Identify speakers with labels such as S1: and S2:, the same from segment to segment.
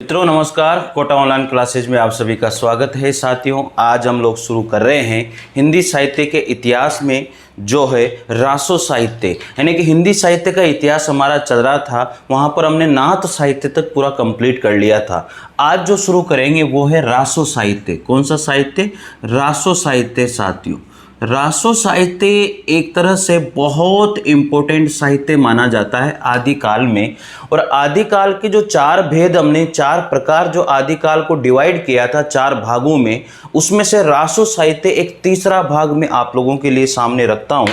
S1: मित्रों नमस्कार, Kota online classes में आप सभी का स्वागत है। साथियों, आज हम लोग शुरू कर रहे हैं हिंदी साहित्य के इतिहास में जो है रासो साहित्य, यानी कि हिंदी साहित्य का इतिहास हमारा चल रहा था, वहाँ पर हमने नाथ साहित्य तक पूरा कंप्लीट कर लिया था। आज जो शुरू करेंगे वो है रासो साहित्य। कौन सा साहित्य? रासो साहित्य। साथियों, रासो साहित्य एक तरह से बहुत इम्पोर्टेंट साहित्य माना जाता है आदिकाल में। और आदिकाल के जो चार भेद, हमने चार प्रकार जो आदिकाल को डिवाइड किया था चार भागों में, उसमें से रासो साहित्य एक तीसरा भाग में आप लोगों के लिए सामने रखता हूं।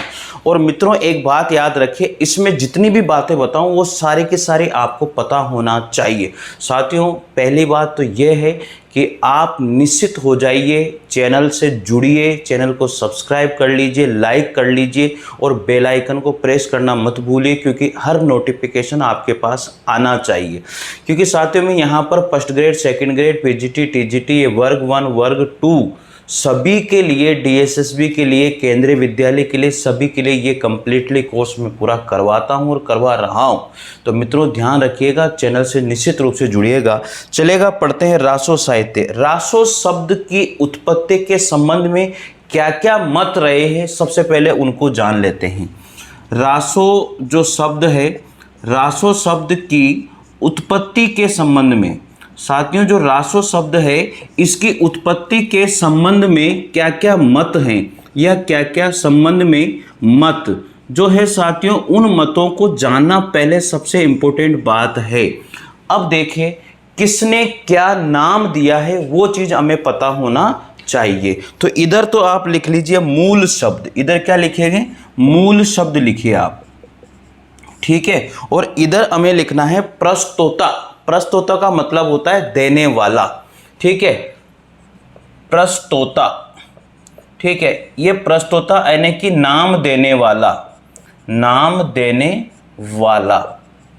S1: और मित्रों एक बात याद रखिए, इसमें जितनी भी बातें बताऊं वो सारी की सारी आपको पता होना चाहिए। साथियों, पहली बात तो यह है कि आप निश्चित हो जाइए, चैनल से जुड़िए, चैनल को सब्सक्राइब कर लीजिए, लाइक कर लीजिए और बेल आइकन को प्रेस करना मत भूलिए, क्योंकि हर नोटिफिकेशन आपके पास आना चाहिए। क्योंकि साथियों में यहाँ पर first grade, second grade, PGT, TGT, ये वर्ग 1, वर्ग 2 सभी के लिए, डीएसएसबी के लिए, केंद्रीय विद्यालय के लिए, सभी के लिए ये कम्प्लीटली कोर्स में पूरा करवाता हूँ और करवा रहा हूँ। तो मित्रों ध्यान रखिएगा, चैनल से निश्चित रूप से जुड़िएगा। चलेगा, पढ़ते हैं रासो साहित्य। रासो शब्द की उत्पत्ति के संबंध में क्या क्या मत रहे हैं, सबसे पहले उनको जान लेते हैं। रासो जो शब्द है, रासो शब्द की उत्पत्ति के संबंध में, साथियों जो रासो शब्द है इसकी उत्पत्ति के संबंध में क्या क्या मत हैं या क्या क्या संबंध में मत जो है, साथियों उन मतों को जानना पहले सबसे इंपॉर्टेंट बात है। अब देखें किसने क्या नाम दिया है वो चीज हमें पता होना चाहिए। तो इधर तो आप लिख लीजिए मूल शब्द, इधर क्या लिखेंगे? मूल शब्द लिखिए आप, ठीक है। और इधर हमें लिखना है प्रस्तोता। प्रस्तोता का मतलब होता है देने वाला, ठीक है, प्रस्तोता, ठीक है। ये प्रस्तोता यानी कि नाम देने वाला, नाम देने वाला,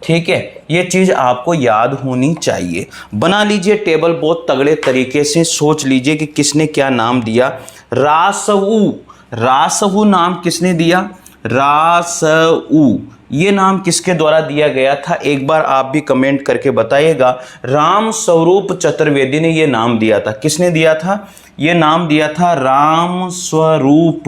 S1: ठीक है। ये चीज आपको याद होनी चाहिए। बना लीजिए टेबल बहुत तगड़े तरीके से, सोच लीजिए कि किसने क्या नाम दिया। रासऊ, रासऊ नाम किसने दिया? रासऊ ये नाम किसके द्वारा दिया गया था? एक बार आप भी कमेंट करके बताइएगा। राम स्वरूप चतुर्वेदी ने ये नाम दिया था। किसने दिया था? ये नाम दिया था राम स्वरूप,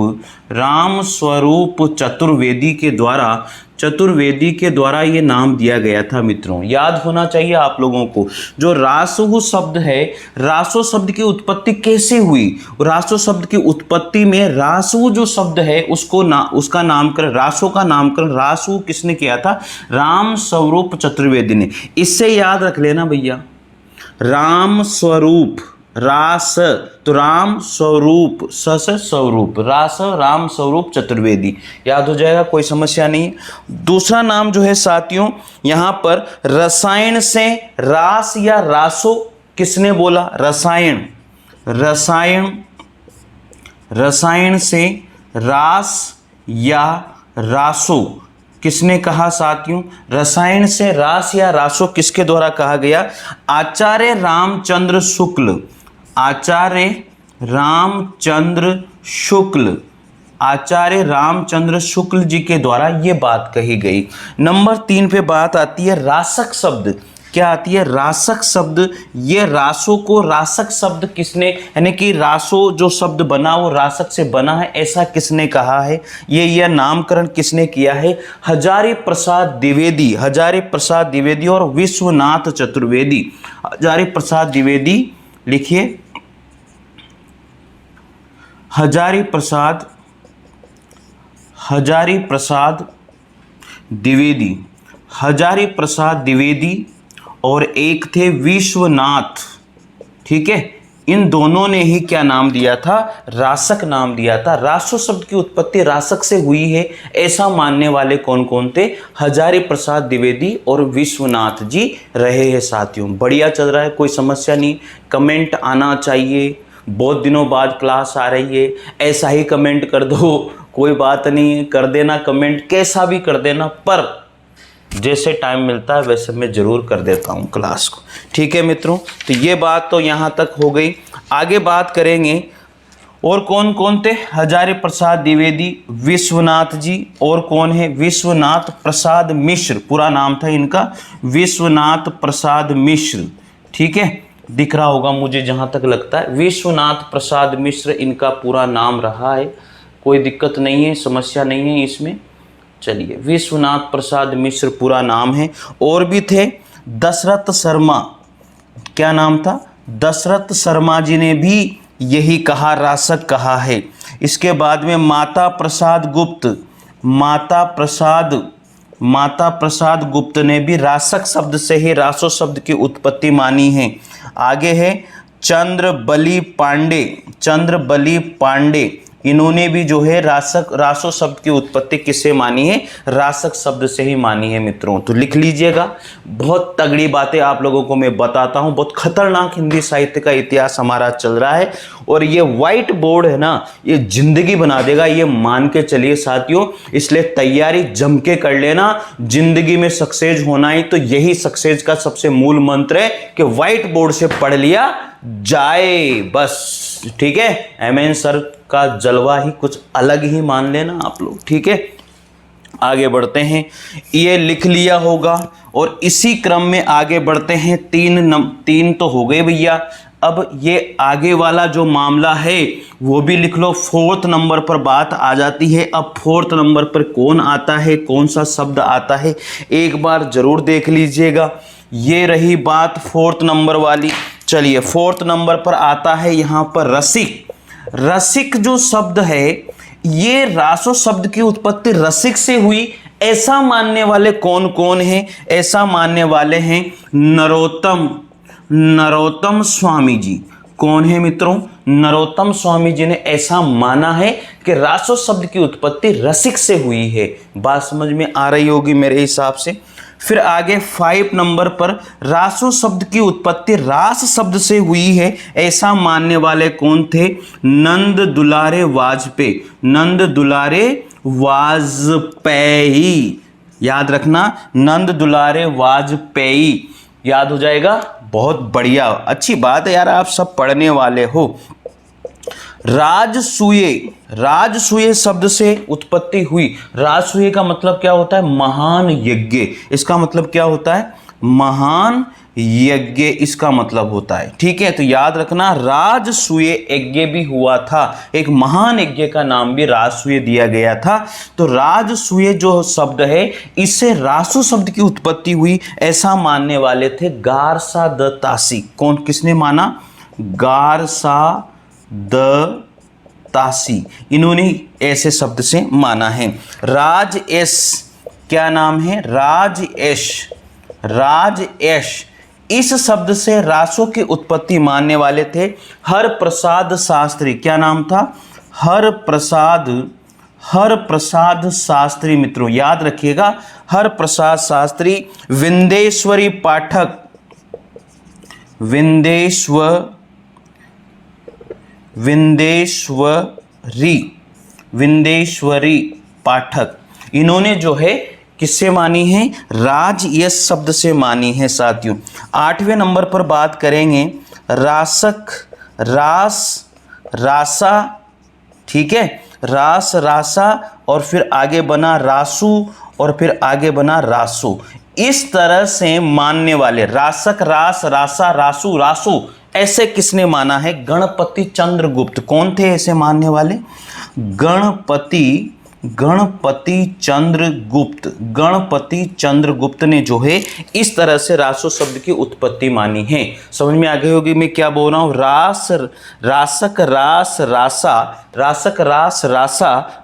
S1: राम स्वरूप चतुर्वेदी के द्वारा, चतुर्वेदी के द्वारा ये नाम दिया गया था। मित्रों याद होना चाहिए आप लोगों को। जो रासो शब्द है, रासो शब्द की उत्पत्ति कैसे हुई? रासो शब्द की उत्पत्ति में रासो जो शब्द है उसको उसका नामकरण, रासो का नामकरण रासो किसने किया था? राम स्वरूप चतुर्वेदी ने। इससे याद रख लेना भैया, राम स्वरूप, रास तो राम स्वरूप, स से स्वरूप, रास राम स्वरूप चतुर्वेदी, याद हो जाएगा, कोई समस्या नहीं है। दूसरा नाम जो है साथियों यहाँ पर रसायन से रास या रासो किसने बोला? रसायन, रसायन, रसायन से रास या रासो किसने कहा साथियों? रसायन से रास या रासो किसके द्वारा कहा गया? आचार्य रामचंद्र शुक्ल, आचार्य रामचंद्र शुक्ल, आचार्य रामचंद्र शुक्ल जी के द्वारा ये बात कही गई। नंबर 3 पे बात आती है रासक शब्द। क्या आती है? रासक शब्द। ये रासो को, रासक शब्द किसने, यानी कि रासो जो शब्द बना वो रासक से बना है, ऐसा किसने कहा है? ये नामकरण किसने किया है? हजारी प्रसाद द्विवेदी, हजारी प्रसाद द्विवेदी और विश्वनाथ चतुर्वेदी। हजारी प्रसाद द्विवेदी लिखिए, हजारी प्रसाद, हजारी प्रसाद द्विवेदी, हजारी प्रसाद द्विवेदी और एक थे विश्वनाथ, ठीक है। इन दोनों ने ही क्या नाम दिया था? रासक नाम दिया था। रासो शब्द की उत्पत्ति रासक से हुई है, ऐसा मानने वाले कौन कौन थे? हजारी प्रसाद द्विवेदी और विश्वनाथ जी रहे हैं। साथियों बढ़िया चल रहा है, कोई समस्या नहीं। कमेंट आना चाहिए, बहुत दिनों बाद क्लास आ रही है, ऐसा ही कमेंट कर दो, कोई बात नहीं, कर देना कमेंट, कैसा भी कर देना, पर जैसे टाइम मिलता है वैसे मैं जरूर कर देता हूँ क्लास को, ठीक है मित्रों। तो ये बात तो यहाँ तक हो गई। आगे बात करेंगे और कौन कौन थे? हजारी प्रसाद द्विवेदी, विश्वनाथ जी, और कौन है? विश्वनाथ प्रसाद मिश्र, पूरा नाम था इनका विश्वनाथ प्रसाद मिश्र, ठीक है, दिख रहा होगा मुझे जहाँ तक लगता है। विश्वनाथ प्रसाद मिश्र इनका पूरा नाम रहा है, कोई दिक्कत नहीं है, समस्या नहीं है इसमें। चलिए, विश्वनाथ प्रसाद मिश्र पूरा नाम है। और भी थे दशरथ शर्मा, क्या नाम था? दशरथ शर्मा जी ने भी यही कहा, रासक कहा है। इसके बाद में माता प्रसाद गुप्त, माता प्रसाद गुप्त ने भी रासक शब्द से ही रासो शब्द की उत्पत्ति मानी है। आगे है चंद्रबली पांडे, इन्होंने भी जो है रासो शब्द की उत्पत्ति किससे मानी है? रासक शब्द से ही मानी है मित्रों। तो लिख लीजिएगा, बहुत तगड़ी बातें आप लोगों को मैं बताता हूं। बहुत खतरनाक हिंदी साहित्य का इतिहास हमारा चल रहा है, और ये व्हाइट बोर्ड है ना, ये जिंदगी बना देगा, ये मान के चलिए साथियों। इसलिए तैयारी जम के कर लेना। जिंदगी में सक्सेस होना ही तो यही सक्सेस का सबसे मूल मंत्र है कि व्हाइट बोर्ड से पढ़ लिया जाए बस, ठीक है। एमएन सर का जलवा ही कुछ अलग ही मान लेना आप लोग, ठीक है। आगे बढ़ते हैं, ये लिख लिया होगा, और इसी क्रम में आगे बढ़ते हैं। तीन तो हो गए भैया। अब ये आगे वाला जो मामला है वो भी लिख लो। 4th नंबर पर बात आ जाती है। अब 4th नंबर पर कौन आता है, कौन सा शब्द आता है, एक बार जरूर देख लीजिएगा। ये रही बात 4th नंबर वाली। चलिए, 4th नंबर पर आता है यहाँ पर रसिक। रसिक जो शब्द है, ये रासो शब्द की उत्पत्ति रसिक से हुई, ऐसा मानने वाले कौन कौन हैं? ऐसा मानने वाले हैं नरोत्तम स्वामी जी। कौन है मित्रों? नरोत्तम स्वामी जी ने ऐसा माना है कि रासो शब्द की उत्पत्ति रसिक से हुई है। बात समझ में आ रही होगी मेरे हिसाब से। फिर आगे 5 नंबर पर रासो शब्द की उत्पत्ति रास शब्द से हुई है, ऐसा मानने वाले कौन थे? नंद दुलारे वाजपेयी। याद रखना, नंद दुलारे वाजपेयी, याद हो जाएगा। बहुत बढ़िया, अच्छी बात है यार, आप सब पढ़ने वाले हो। राजसूय शब्द से उत्पत्ति हुई। राजसूय का मतलब क्या होता है? महान यज्ञ। इसका मतलब क्या होता है? महान यज्ञ इसका मतलब होता है, ठीक है। तो याद रखना, राजसूय यज्ञ भी हुआ था, एक महान यज्ञ का नाम भी राजसूय दिया गया था। तो राजसूय जो शब्द है, इससे रासो शब्द की उत्पत्ति हुई, ऐसा मानने वाले थे गारसा द तासी। कौन, किसने माना? गारसा द तासी, इन्होंने ऐसे शब्द से माना है। राजएश, क्या नाम है? राजएश, इस शब्द से रासो की उत्पत्ति मानने वाले थे हर प्रसाद शास्त्री। क्या नाम था? हर प्रसाद शास्त्री। मित्रों याद रखिएगा, हर प्रसाद शास्त्री। विंदेश्वरी पाठक, इन्होंने जो है किससे मानी है? राजयश शब्द से मानी है साथियों। 8वें नंबर पर बात करेंगे रासा, ठीक है, रासा, और फिर आगे बना रासू, और फिर आगे बना रासो। इस तरह से मानने वाले रासक, रासा, रासू, ऐसे किसने माना है? गणपति चंद्रगुप्त। कौन थे ऐसे मानने वाले? गणपति चंद्रगुप्त ने जो है इस तरह से रासो शब्द की उत्पत्ति मानी है। समझ में आ गई होगी मैं क्या बोल रहा हूँ? रासक, रासा,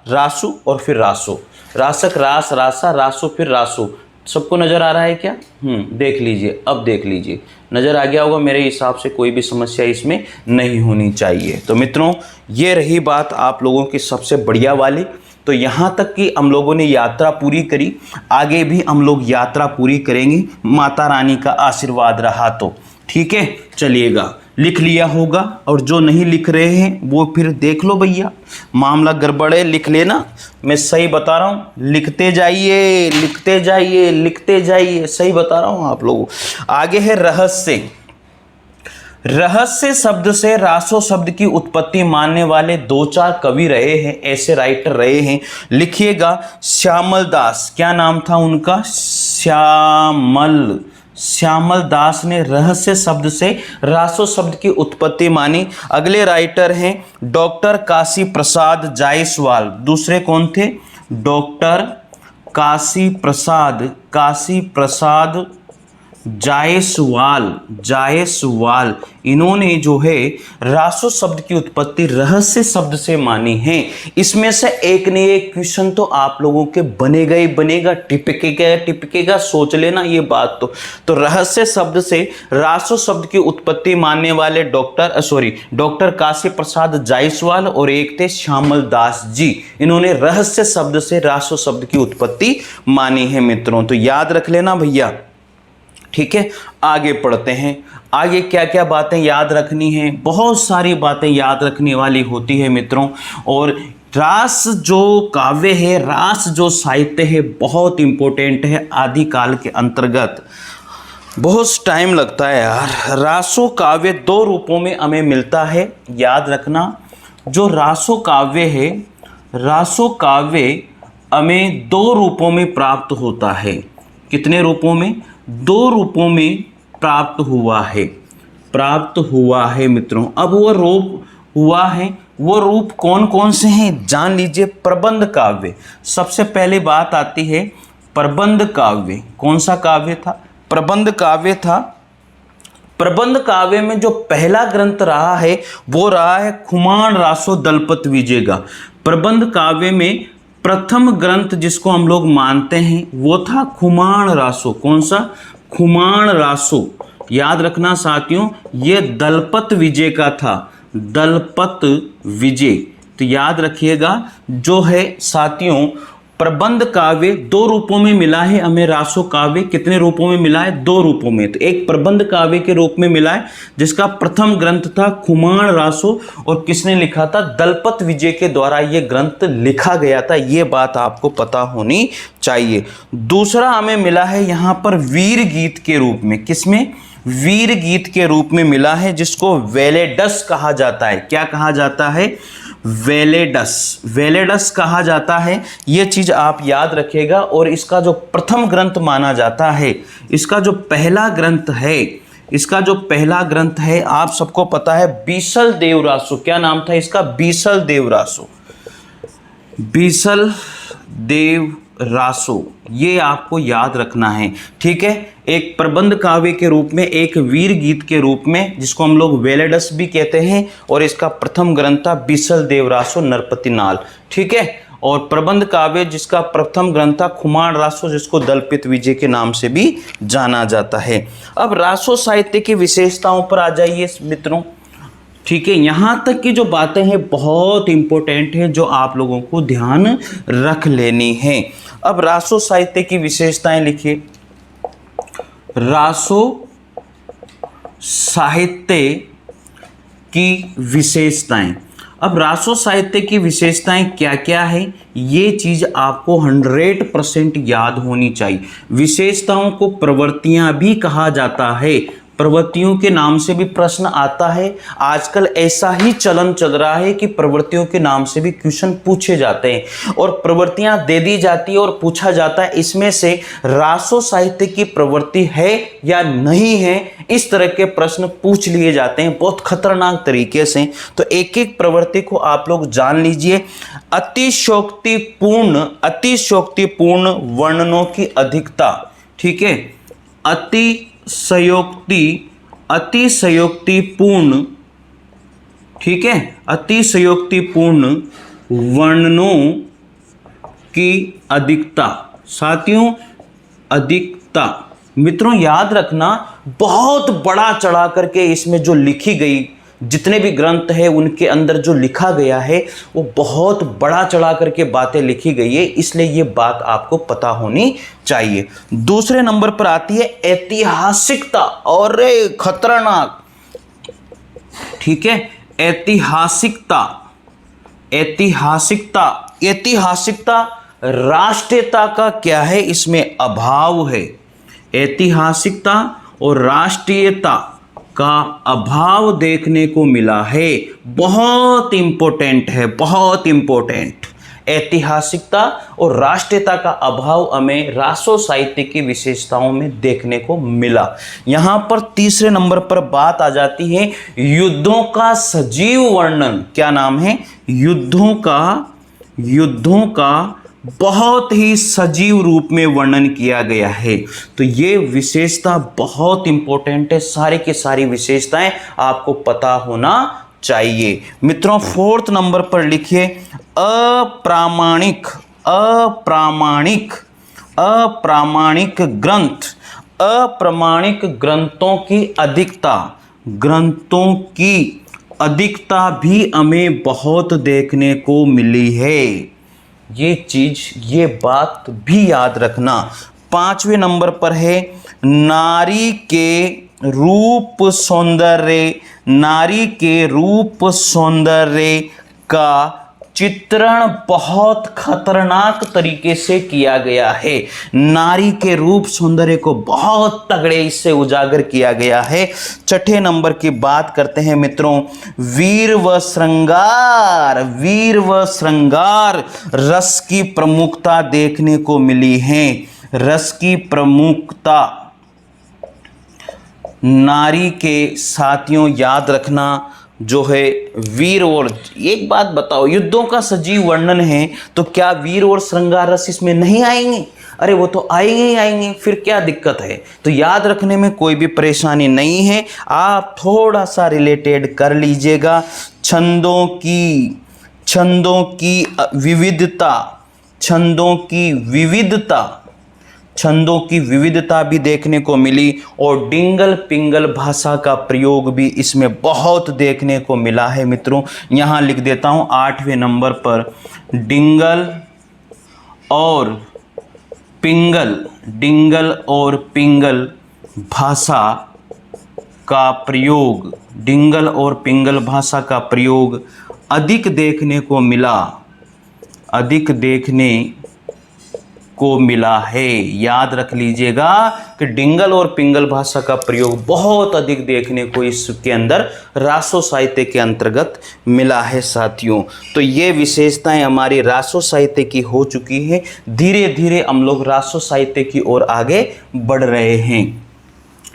S1: रासू, और फिर रासो। रासक, रासा, रासो, फिर रासो। सबको नजर आ रहा है क्या? देख लीजिए, अब देख लीजिए, नजर आ गया होगा मेरे हिसाब से। कोई भी समस्या इसमें नहीं होनी चाहिए। तो मित्रों, ये रही बात आप लोगों की सबसे बढ़िया वाली। तो यहाँ तक कि हम लोगों ने यात्रा पूरी करी, आगे भी हम लोग यात्रा पूरी करेंगे, माता रानी का आशीर्वाद रहा तो, ठीक है। चलिएगा, लिख लिया होगा, और जो नहीं लिख रहे हैं वो फिर देख लो भैया, मामला गड़बड़ है, लिख लेना। मैं सही बता रहा हूँ, लिखते जाइए, सही बता रहा हूँ आप लोगों। आगे है रहस्य शब्द से रासो शब्द की उत्पत्ति मानने वाले 2-4 कवि रहे हैं, ऐसे राइटर रहे हैं। लिखिएगा, श्यामल दास, क्या नाम था उनका? श्यामल दास ने रहस्य शब्द से रासो शब्द की उत्पत्ति मानी। अगले राइटर हैं डॉक्टर काशी प्रसाद जायसवाल। दूसरे कौन थे? डॉक्टर काशी प्रसाद जायसवाल इन्होंने जो है रासो शब्द की उत्पत्ति रहस्य शब्द से मानी है। इसमें से एक न एक क्वेश्चन तो आप लोगों के बनेगा ही बनेगा, टिपकेगा, सोच लेना ये बात। तो रहस्य शब्द से रासो शब्द की उत्पत्ति मानने वाले डॉक्टर काशी प्रसाद जायसवाल और एक थे श्यामल दास जी। इन्होंने रहस्य शब्द से रासो शब्द की उत्पत्ति मानी है मित्रों, तो याद रख लेना भैया। ठीक है, आगे पढ़ते हैं। आगे क्या क्या बातें याद रखनी है? बहुत सारी बातें याद रखने वाली होती है मित्रों। और रास जो काव्य है, रास जो साहित्य है, बहुत इंपॉर्टेंट है आदिकाल के अंतर्गत। बहुत टाइम लगता है यार। रासो काव्य दो रूपों में हमें मिलता है, याद रखना। जो रासो काव्य है, रासो काव्य हमें दो रूपों में प्राप्त होता है। कितने रूपों में? दो रूपों में प्राप्त हुआ है मित्रों। अब वो रूप हुआ है, वो रूप कौन कौन से हैं जान लीजिए। प्रबंध काव्य, सबसे पहले बात आती है प्रबंध काव्य। कौन सा काव्य था? प्रबंध काव्य था। प्रबंध काव्य में जो पहला ग्रंथ रहा है वो रहा है खुमान रासो दलपत विजय का। प्रबंध काव्य में प्रथम ग्रंथ जिसको हम लोग मानते हैं वो था खुमान रासो। कौन सा? खुमान रासो। याद रखना साथियों, ये दलपत विजय का था, दलपत विजय। तो याद रखिएगा, जो है साथियों प्रबंध काव्य दो रूपों में मिला है हमें। रासो काव्य कितने रूपों में मिला है? दो रूपों में। तो एक प्रबंध काव्य के रूप में मिला है जिसका प्रथम ग्रंथ था खुमान रासो, और किसने लिखा था? दलपत विजय के द्वारा ये ग्रंथ लिखा गया था। ये बात आपको पता होनी चाहिए। दूसरा हमें मिला है यहाँ पर वीर गीत के रूप में। किसमें? वीर गीत के रूप में मिला है, जिसको वेलेडस कहा जाता है। क्या कहा जाता है? वेलेडस कहा जाता है। ये चीज आप याद रखिएगा। और इसका जो प्रथम ग्रंथ माना जाता है, इसका जो पहला ग्रंथ है आप सबको पता है बीसल देवरासो। क्या नाम था इसका? बीसल देवरासो। ये आपको याद रखना है। ठीक है, एक प्रबंध काव्य के रूप में, एक वीर गीत के रूप में, जिसको हम लोग वेलेडस भी कहते हैं। और इसका प्रथम ग्रंथ था बीसल देवरासो नरपति नाल। ठीक है, और प्रबंध काव्य जिसका प्रथम ग्रंथ था खुमान रासो, जिसको दलपत विजय के नाम से भी जाना जाता है। अब रासो साहित्य की विशेषताओं पर आ जाइए मित्रों। ठीक है, यहाँ तक की जो बातें हैं बहुत इंपॉर्टेंट है, जो आप लोगों को ध्यान रख लेनी है। अब रासो साहित्य की विशेषताएं लिखिए। रासो साहित्य की विशेषताएं। अब रासो साहित्य की विशेषताएं क्या क्या है, ये चीज आपको 100% याद होनी चाहिए। विशेषताओं को प्रवृत्तियां भी कहा जाता है। प्रवृत्तियों के नाम से भी प्रश्न आता है। आजकल ऐसा ही चलन चल रहा है कि प्रवृत्तियों के नाम से भी क्वेश्चन पूछे जाते हैं और प्रवृत्तियां दे दी जाती है और पूछा जाता है इसमें से रासो साहित्य की प्रवृत्ति है या नहीं है। इस तरह के प्रश्न पूछ लिए जाते हैं बहुत खतरनाक तरीके से। तो एक एक प्रवृत्ति को आप लोग जान लीजिए। अतिशयोक्तिपूर्ण वर्णनों की अधिकता। ठीक है, अतिशयोक्तिपूर्ण, ठीक है, अतिशयोक्तिपूर्ण वर्णनों की अधिकता। साथियों, अधिकता मित्रों याद रखना, बहुत बड़ा चढ़ा करके इसमें जो लिखी गई, जितने भी ग्रंथ है उनके अंदर जो लिखा गया है वो बहुत बड़ा चढ़ा करके बातें लिखी गई है, इसलिए ये बात आपको पता होनी चाहिए। दूसरे नंबर पर आती है ऐतिहासिकता। और खतरनाक, ठीक है, ऐतिहासिकता राष्ट्रीयता का क्या है, इसमें अभाव है। ऐतिहासिकता और राष्ट्रीयता का अभाव देखने को मिला है। बहुत इंपॉर्टेंट है, बहुत इंपॉर्टेंट। ऐतिहासिकता और राष्ट्रीयता का अभाव हमें रासो साहित्य की विशेषताओं में देखने को मिला। यहां पर तीसरे नंबर पर बात आ जाती है युद्धों का सजीव वर्णन। क्या नाम है? युद्धों का बहुत ही सजीव रूप में वर्णन किया गया है। तो ये विशेषता बहुत इंपॉर्टेंट है, सारी की सारी विशेषताएं आपको पता होना चाहिए। मित्रों, फोर्थ नंबर पर लिखिए अप्रामाणिक ग्रंथ। अप्रामाणिक ग्रंथों की अधिकता भी हमें बहुत देखने को मिली है। ये बात भी याद रखना। पांचवें नंबर पर है नारी के रूप सौंदर्य का चित्रण बहुत खतरनाक तरीके से किया गया है। नारी के रूप सौंदर्य को बहुत तगड़े इससे उजागर किया गया है। छठे नंबर की बात करते हैं मित्रों, वीर व श्रृंगार रस की प्रमुखता देखने को मिली है। रस की प्रमुखता नारी के साथियों याद रखना जो है वीर और, एक बात बताओ, युद्धों का सजीव वर्णन है तो क्या वीर और श्रृंगार रस इसमें नहीं आएंगे? अरे वो तो आएंगे ही आएंगे, फिर क्या दिक्कत है? तो याद रखने में कोई भी परेशानी नहीं है, आप थोड़ा सा रिलेटेड कर लीजिएगा। छंदों की विविधता भी देखने को मिली और डिंगल पिंगल भाषा का प्रयोग भी इसमें बहुत देखने को मिला है। मित्रों, यहाँ लिख देता हूँ 8वें नंबर पर डिंगल और पिंगल भाषा का प्रयोग अधिक देखने को मिला है। याद रख लीजिएगा कि डिंगल और पिंगल भाषा का प्रयोग बहुत अधिक देखने को इसके अंदर रासो साहित्य के अंतर्गत मिला है साथियों। तो ये विशेषताएं हमारी रासो साहित्य की हो चुकी है। धीरे धीरे हम लोग रासो साहित्य की ओर आगे बढ़ रहे हैं।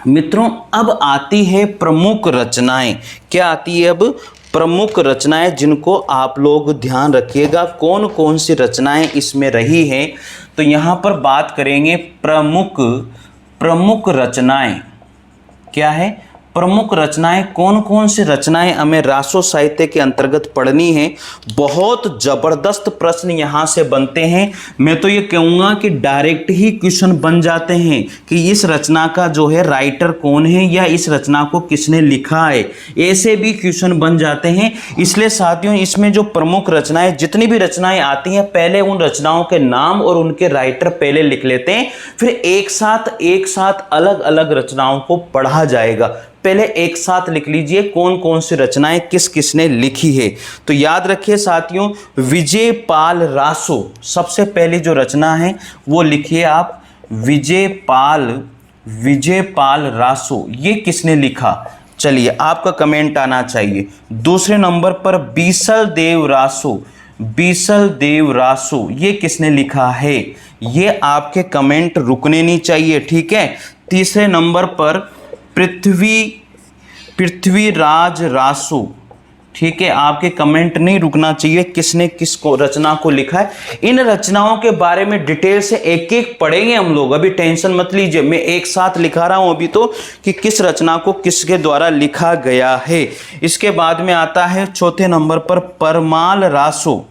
S1: मित्रों, अब आती है प्रमुख रचनाएं। क्या आती है अब? प्रमुख रचनाएं, जिनको आप लोग ध्यान रखिएगा कौन कौन सी रचनाएं इसमें रही हैं। तो यहाँ पर बात करेंगे प्रमुख रचनाएं। क्या है? प्रमुख रचनाएं, कौन कौन सी रचनाएं हमें रासो साहित्य के अंतर्गत पढ़नी है। बहुत जबरदस्त प्रश्न यहाँ से बनते हैं। मैं तो ये कहूँगा कि डायरेक्ट ही क्वेश्चन बन जाते हैं कि इस रचना का जो है राइटर कौन है या इस रचना को किसने लिखा है, ऐसे भी क्वेश्चन बन जाते हैं। इसलिए साथियों, इसमें जो प्रमुख रचनाएं, जितनी भी रचनाएं आती हैं, पहले उन रचनाओं के नाम और उनके राइटर पहले लिख लेते हैं, फिर एक साथ अलग अलग रचनाओं को पढ़ा जाएगा। पहले एक साथ लिख लीजिए कौन कौन सी रचनाएं किस किसने लिखी है। तो याद रखिए साथियों, विजयपाल रासो सबसे पहली जो रचना है वो लिखिए आप, विजयपाल रासो। ये किसने लिखा? चलिए, आपका कमेंट आना चाहिए। दूसरे नंबर पर बीसल देव रासो, ये किसने लिखा है? ये आपके कमेंट रुकने नहीं चाहिए, ठीक है। तीसरे नंबर पर पृथ्वीराज रासो, ठीक है, आपके कमेंट नहीं रुकना चाहिए किसने किसको रचना को लिखा है। इन रचनाओं के बारे में डिटेल से एक एक पढ़ेंगे हम लोग, अभी टेंशन मत लीजिए। मैं एक साथ लिखा रहा हूं अभी तो कि किस रचना को किसके द्वारा लिखा गया है। इसके बाद में आता है चौथे नंबर पर परमाल रासो,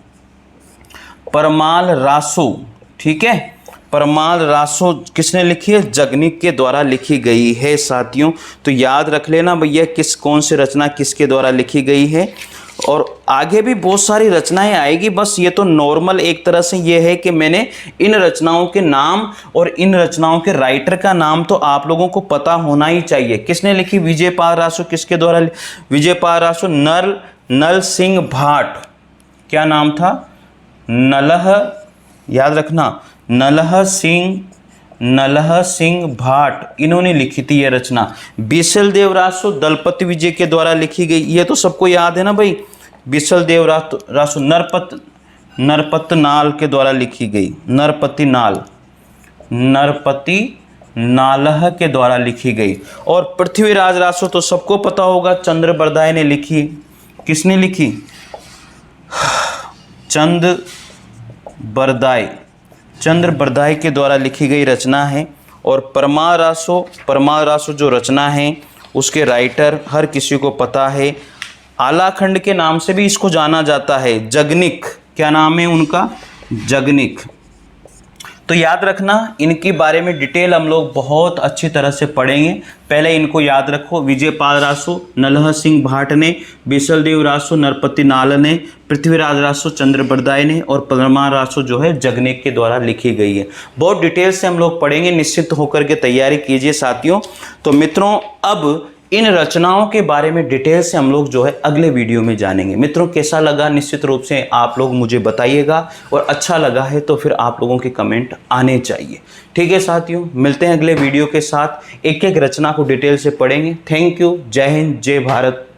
S1: ठीक है। परमाल रासो किसने लिखी है? जगनिक के द्वारा लिखी गई है साथियों। तो याद रख लेना भैया कौन सी रचना किसके द्वारा लिखी गई है। और आगे भी बहुत सारी रचनाएं आएगी, बस ये तो नॉर्मल एक तरह से ये है कि मैंने इन रचनाओं के नाम और इन रचनाओं के राइटर का नाम तो आप लोगों को पता होना ही चाहिए। किसने लिखी? विजयपाल रासो। किसके द्वारा? विजयपाल रासो। नल सिंह भाट, क्या नाम था? नलह, याद रखना, नलह सिंह भाट, इन्होंने लिखी थी यह रचना। बीसल देव रासो दलपति विजय के द्वारा लिखी गई, ये तो सबको याद है ना भाई। बीसल देव रासो नरपति नाल के द्वारा लिखी गई। नरपति नालह के द्वारा लिखी गई। और पृथ्वीराज रासो तो सबको पता होगा, चंद्रबरदाई ने लिखी। किसने लिखी? चंद्रबरदाई के द्वारा लिखी गई रचना है। और परमार रासो जो रचना है उसके राइटर हर किसी को पता है। आलाखंड के नाम से भी इसको जाना जाता है। जगनिक, क्या नाम है उनका? जगनिक। तो याद रखना, इनके बारे में डिटेल हम लोग बहुत अच्छी तरह से पढ़ेंगे। पहले इनको याद रखो, विजयपाल रासो, नलह सिंह भाट ने, बिसलदेव रासो, नरपति नाल ने, पृथ्वीराज रासो चंद्रबरदाई ने, और परमार रासो जो है जगनिक के द्वारा लिखी गई है। बहुत डिटेल से हम लोग पढ़ेंगे, निश्चित होकर के तैयारी कीजिए साथियों। तो मित्रों, अब इन रचनाओं के बारे में डिटेल से हम लोग जो है अगले वीडियो में जानेंगे। मित्रों, कैसा लगा निश्चित रूप से आप लोग मुझे बताइएगा, और अच्छा लगा है तो फिर आप लोगों के कमेंट आने चाहिए। ठीक है साथियों, मिलते हैं अगले वीडियो के साथ, एक एक रचना को डिटेल से पढ़ेंगे। Thank you. जय हिंद, जय भारत।